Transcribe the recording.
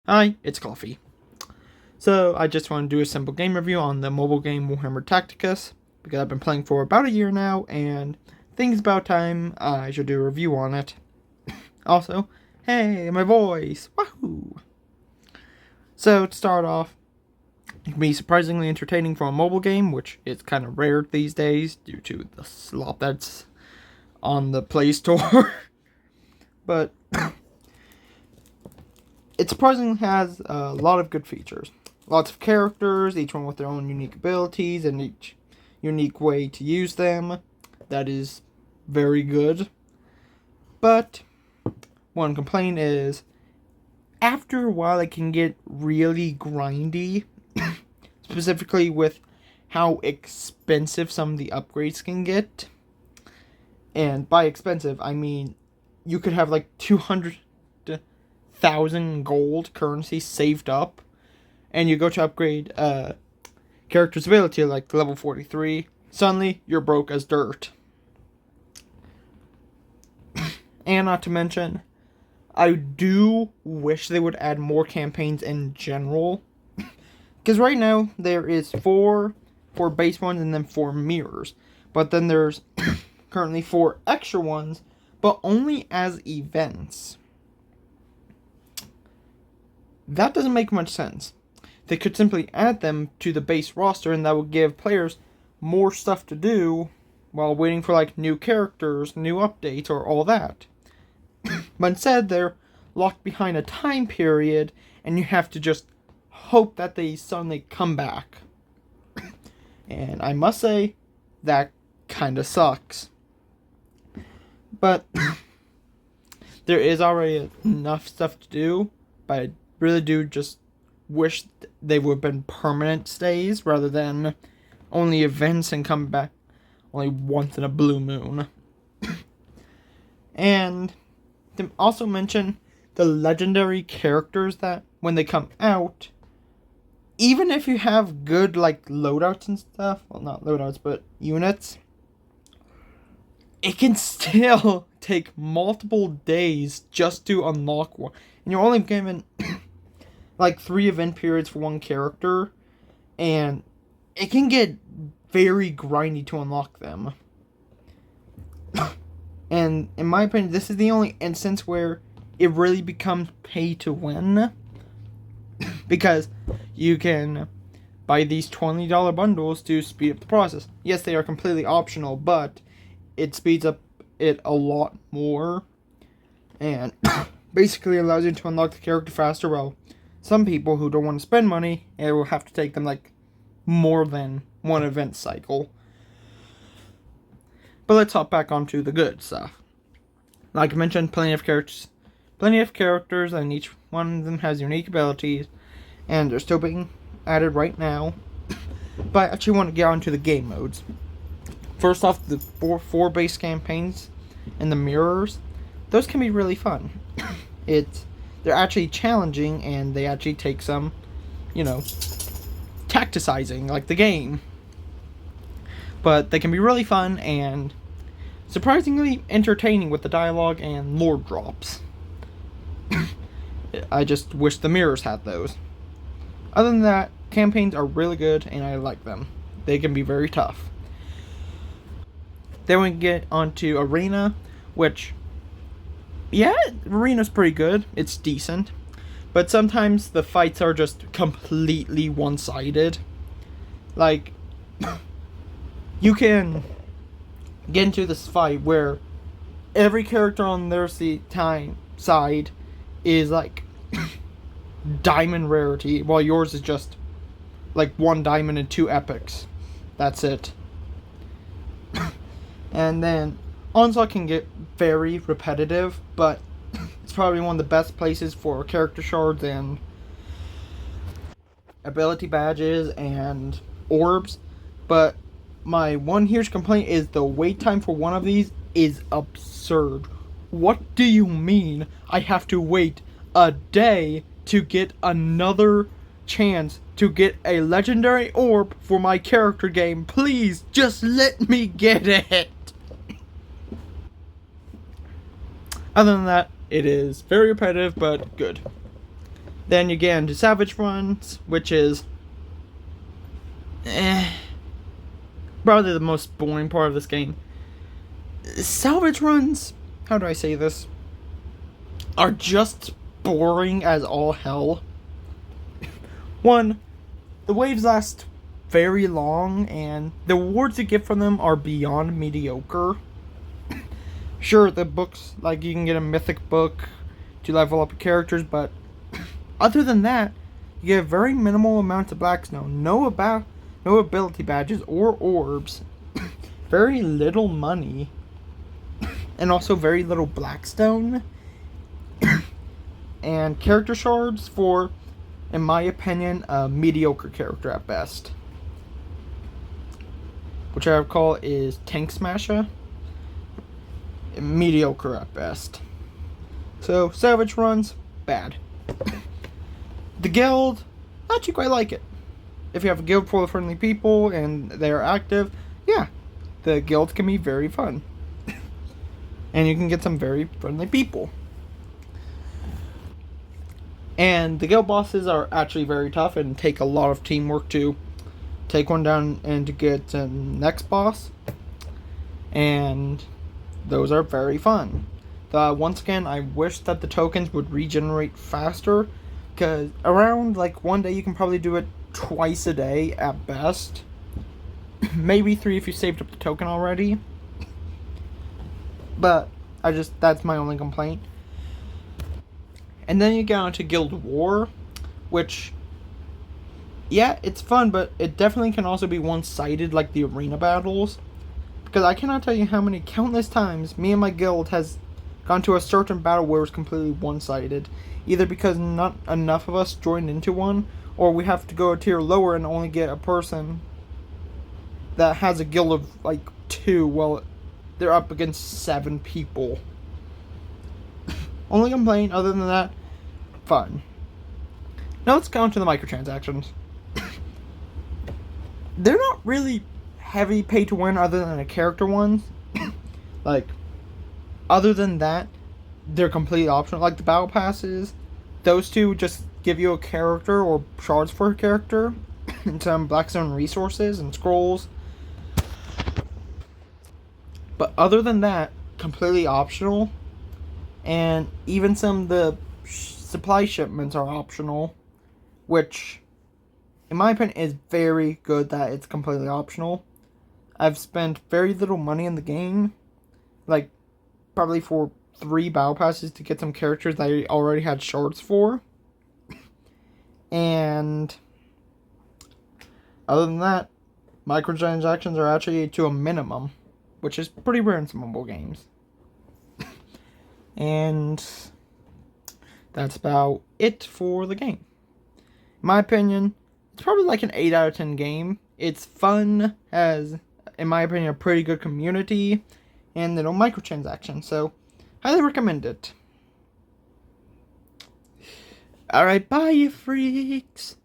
Hi, it's Coffee. So, I just want to do a simple game review on the mobile game Warhammer Tacticus, because I've been playing for about a year now, and I think it's about time I should do a review on it. Also, hey, my voice! Wahoo! So, to start off, it can be surprisingly entertaining for a mobile game, which is kind of rare these days due to the slop that's on the Play Store. But it surprisingly has a lot of good features. Lots of characters, each one with their own unique abilities and each unique way to use them. That is very good. But one complaint is, after a while it can get really grindy. Specifically with how expensive some of the upgrades can get. And by expensive, I mean you could have like 200,000 gold currency saved up, and you go to upgrade character's ability like level 43, suddenly you're broke as dirt. And not to mention, I do wish they would add more campaigns in general. Because right now, there is four base ones and then 4 mirrors. But then there's currently 4 extra ones, but only as events. That doesn't make much sense. They could simply add them to the base roster, and that would give players more stuff to do while waiting for like new characters, new updates, or all that. But instead, they're locked behind a time period, and you have to just hope that they suddenly come back. And I must say, that kind of sucks. But there is already enough stuff to do, but I really do just wish they would have been permanent stays rather than only events and come back only once in a blue moon. And to also mention the legendary characters that when they come out, even if you have good like loadouts and stuff, well, not loadouts but units, it can still take multiple days just to unlock one, and you're only given like 3 event periods for one character, and it can get very grindy to unlock them. And in my opinion, this is the only instance where it really becomes pay to win. Because you can buy these $20 bundles to speed up the process. Yes, they are completely optional, but it speeds up it a lot more. And basically allows you to unlock the character faster. Well, some people who don't want to spend money, it will have to take them like more than one event cycle. But let's hop back onto the good stuff. Like I mentioned, plenty of characters, and each one of them has unique abilities, and they're still being added right now. But I actually want to get onto the game modes. First off, the four base campaigns and the mirrors, those can be really fun. They're actually challenging, and they actually take some, tacticizing, like the game. But they can be really fun and surprisingly entertaining with the dialogue and lore drops. I just wish the mirrors had those. Other than that, campaigns are really good and I like them. They can be very tough. Then we get onto Arena, which, yeah, Arena's pretty good. It's decent. But sometimes the fights are just completely one-sided. Like, you can get into this fight where every character on their side is like diamond rarity, while yours is just like 1 diamond and 2 epics. That's it. And then Onslaught can get very repetitive, but it's probably one of the best places for character shards and ability badges and orbs. But my one huge complaint is the wait time for one of these is absurd. What do you mean I have to wait a day to get another chance to get a legendary orb for my character game? Please, just let me get it. Other than that, it is very repetitive, but good. Then you get into salvage runs, which is probably the most boring part of this game. Salvage runs, how do I say this, are just boring as all hell. One, the waves last very long, and the rewards you get from them are beyond mediocre. Sure, the books, like you can get a mythic book to level up your characters, but other than that, you get very minimal amounts of Blackstone. No ability badges or orbs. Very little money. And also very little Blackstone. And character shards for, in my opinion, a mediocre character at best. Which I would call is Tank Smasher. Mediocre at best. So, salvage runs, bad. The guild, I actually quite like it. If you have a guild full of friendly people and they're active, yeah, the guild can be very fun. And you can get some very friendly people. And the guild bosses are actually very tough and take a lot of teamwork to take one down and to get the next boss. And those are very fun. Once again, I wish that the tokens would regenerate faster, because around like one day you can probably do it twice a day at best. Maybe 3 if you saved up the token already. But that's my only complaint. And then you get onto Guild War, which, yeah, it's fun, but it definitely can also be one-sided like the arena battles. Because I cannot tell you how many countless times me and my guild has gone to a certain battle where it was completely one-sided. Either because not enough of us joined into one, or we have to go a tier lower and only get a person that has a guild of like 2 while they're up against 7 people. Only complaint, other than that, fun. Now let's go on to the microtransactions. They're not really heavy pay to win other than the character ones. Like, other than that, they're completely optional. Like the battle passes, those two just give you a character or shards for a character and some Blackstone resources and scrolls. But other than that, completely optional. And even some of the supply shipments are optional, which, in my opinion, is very good that it's completely optional. I've spent very little money in the game, like probably for 3 battle passes to get some characters that I already had shards for. And other than that, microtransactions are actually to a minimum, which is pretty rare in some mobile games. And that's about it for the game. In my opinion, it's probably like an 8 out of 10 game. It's fun, has, in my opinion, a pretty good community, and little microtransactions, so highly recommend it. Alright, bye you freaks!